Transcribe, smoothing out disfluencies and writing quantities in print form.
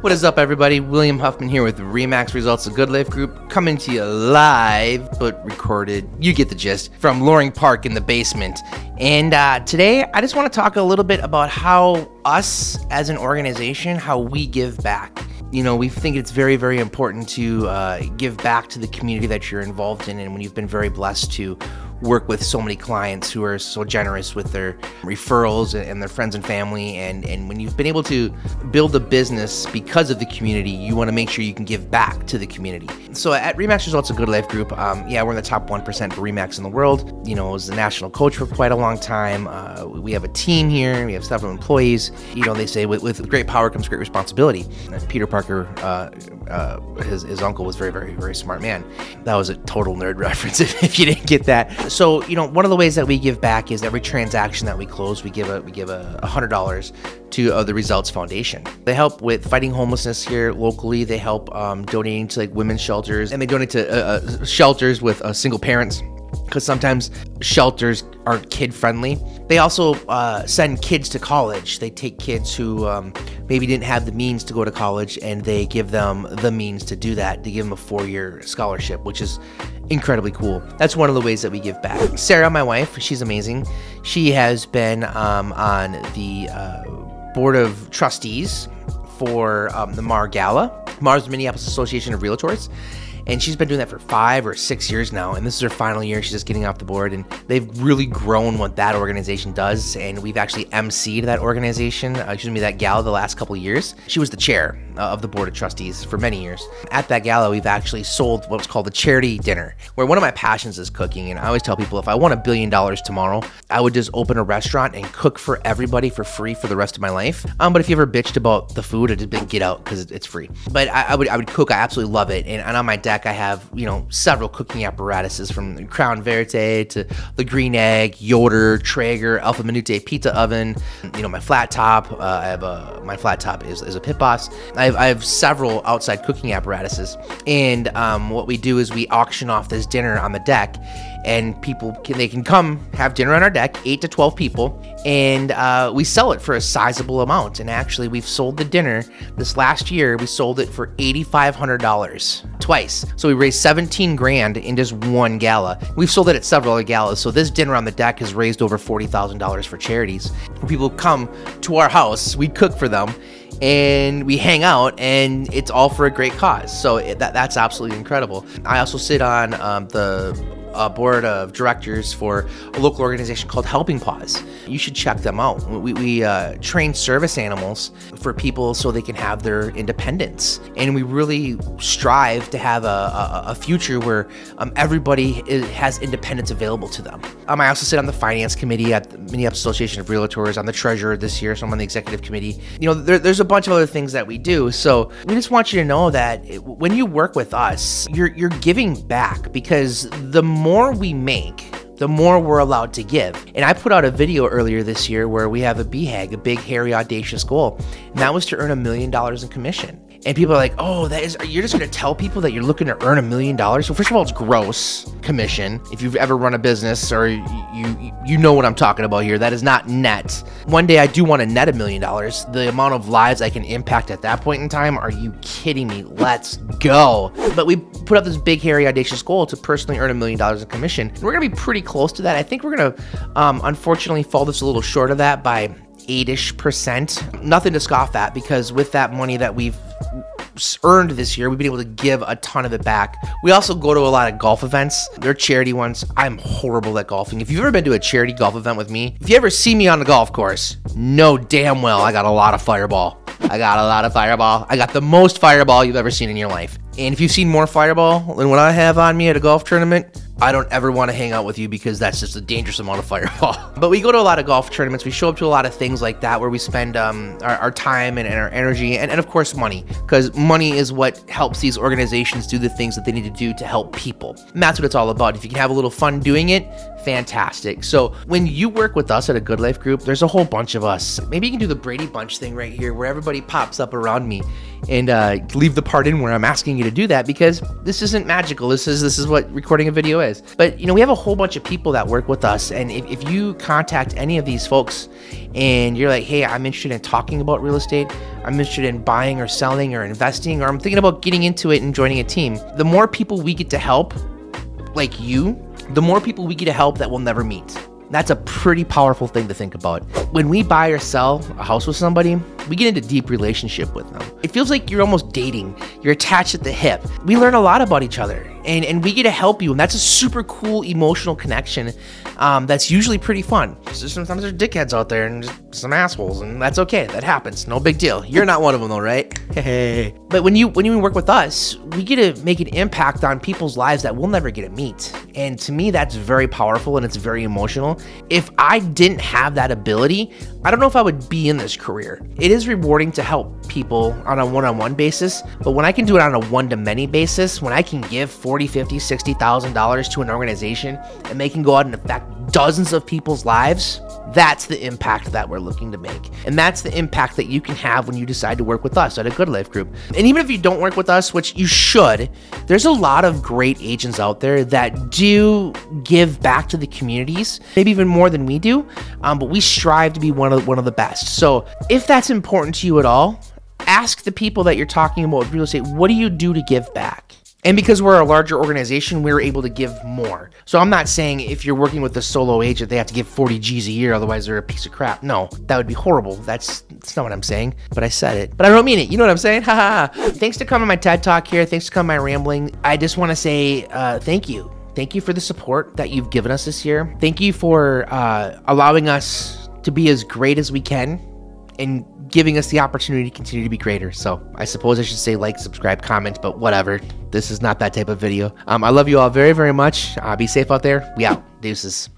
What is up, everybody? William Huffman here with Remax Results of Good Life Group, coming to you live, but recorded. You get the gist, from Loring Park in the basement. And today, I just want to talk a little bit about how us as an organization, how we give back. You know, we think it's very, very important to give back to the community that you're involved in, and when you've been very blessed to work with so many clients who are so generous with their referrals and their friends and family, and when you've been able to build a business because of the community, you want to make sure you can give back to the community. So at Remax Results of Good Life Group, we're in the top 1% for Remax in the world. You know, I was a national coach for quite a long time. We have a team here. We have several employees. You know, they say with great power comes great responsibility. Peter Parker, his uncle, was very, very, very smart man. That was a total nerd reference if you didn't get that. So, you know, one of the ways that we give back is every transaction that we close, we give a $100 to the Results Foundation. They help with fighting homelessness here locally. They help donating to like women's shelters, and they donate to shelters with single parents, because sometimes shelters aren't kid friendly. They also send kids to college. They take kids who maybe didn't have the means to go to college, and they give them the means to do that. They give them a 4-year scholarship, which is incredibly cool. That's one of the ways that we give back. Sarah, my wife, she's amazing. She has been on the board of trustees for the MARR Gala. MARR is the Minneapolis Association of Realtors. And she's been doing that for 5 or 6 years now. And this is her final year. She's just getting off the board. And they've really grown what that organization does. And we've actually emceed that organization, that gala the last couple of years. She was the chair of the board of trustees for many years. At that gala, we've actually sold what's called the charity dinner, where one of my passions is cooking. And I always tell people, if I won $1 billion tomorrow, I would just open a restaurant and cook for everybody for free for the rest of my life. But if you ever bitched about the food, I'd just get out because it's free. But I would cook. I absolutely love it. And on my deck, I have, several cooking apparatuses, from Crown Verte to the Green Egg, Yoder, Traeger, Alpha Minute pizza oven. My flat top. My flat top is a Pit Boss. I have several outside cooking apparatuses, and what we do is we auction off this dinner on the deck, and people can come have dinner on our deck, 8 to 12 people, and we sell it for a sizable amount. And actually, we've sold the dinner this last year. We sold it for $8,500 twice. So we raised $17,000 in just one gala. We've sold it at several other galas. So this dinner on the deck has raised over $40,000 for charities. When people come to our house, we cook for them, and we hang out, and it's all for a great cause. So that's absolutely incredible. I also sit on the board of directors for a local organization called Paws. You should check them out. We train service animals for people so they can have their independence, and we really strive to have a future where everybody has independence available to them. I also sit on the finance committee at the Minneapolis Association of Realtors. I'm the treasurer this year, so I'm on the executive committee. There's a bunch of other things that we do. So we just want you to know that when you work with us, you're giving back, because the more we make, the more we're allowed to give. And I put out a video earlier this year where we have a BHAG, a big, hairy, audacious goal, and that was to earn $1 million in commission. And people are like, oh, you're just going to tell people that you're looking to earn $1 million? So first of all, it's gross commission. If you've ever run a business, or you know what I'm talking about here, that is not net. One day I do want to net $1 million. The amount of lives I can impact at that point in time, are you kidding me? Let's go. But we put up this big, hairy, audacious goal to personally earn $1 million in commission. And we're going to be pretty close to that. I think we're going to, unfortunately, fall just a little short of that by 8-ish%. Nothing to scoff at, because with that money that we've earned this year, we've been able to give a ton of it back. We also go to a lot of golf events. They're charity ones. I'm horrible at golfing. If you've ever been to a charity golf event with me, if you ever see me on the golf course, know damn well I got a lot of fireball. I got the most fireball you've ever seen in your life. And if you've seen more fireball than what I have on me at a golf tournament, I don't ever want to hang out with you, because that's just a dangerous amount of fireball. But we go to a lot of golf tournaments. We show up to a lot of things like that, where we spend our time and our energy, and of course money, because money is what helps these organizations do the things that they need to do to help people. And that's what it's all about. If you can have a little fun doing it, fantastic. So when you work with us at a Good Life Group, there's a whole bunch of us. Maybe you can do the Brady Bunch thing right here, where everybody pops up around me, and leave the part in where I'm asking you to do that, because this isn't magical. This is what recording a video is. But we have a whole bunch of people that work with us, and if you contact any of these folks and you're like, hey, I'm interested in talking about real estate, I'm interested in buying or selling or investing, or I'm thinking about getting into it and joining a team, the more people we get to help, like you, the more people we get to help that we'll never meet. That's a pretty powerful thing to think about. When we buy or sell a house with somebody, we get into deep relationship with them. It feels like you're almost dating. You're attached at the hip. We learn a lot about each other, and we get to help you, and that's a super cool emotional connection that's usually pretty fun. So sometimes there's dickheads out there and just some assholes, and that's okay. That happens. No big deal. You're not one of them though, right? Hey. But when you work with us, we get to make an impact on people's lives that we'll never get to meet. And to me, that's very powerful and it's very emotional. If I didn't have that ability, I don't know if I would be in this career. It is rewarding to help people on a one-on-one basis, but when I can do it on a one-to-many basis, when I can give $40,000, $50,000, $60,000 to an organization and they can go out and affect dozens of people's lives, that's the impact that we're looking to make. And that's the impact that you can have when you decide to work with us at a Good Life Group. And even if you don't work with us, which you should, there's a lot of great agents out there that do give back to the communities, maybe even more than we do, but we strive to be one of the best. So if that's important to you at all, ask the people that you're talking about with real estate, what do you do to give back? And because we're a larger organization, we're able to give more. So I'm not saying if you're working with a solo agent, they have to give 40 G's a year, otherwise they're a piece of crap. No, that would be horrible. That's not what I'm saying, but I said it. But I don't mean it. You know what I'm saying? Ha ha ha. Thanks to come on my TED Talk here. Thanks to come on my rambling. I just want to say thank you. Thank you for the support that you've given us this year. Thank you for allowing us to be as great as we can and giving us the opportunity to continue to be greater. So I suppose I should say like, subscribe, comment, but whatever. This is not that type of video. I love you all very, very much. Be safe out there. We out. Deuces.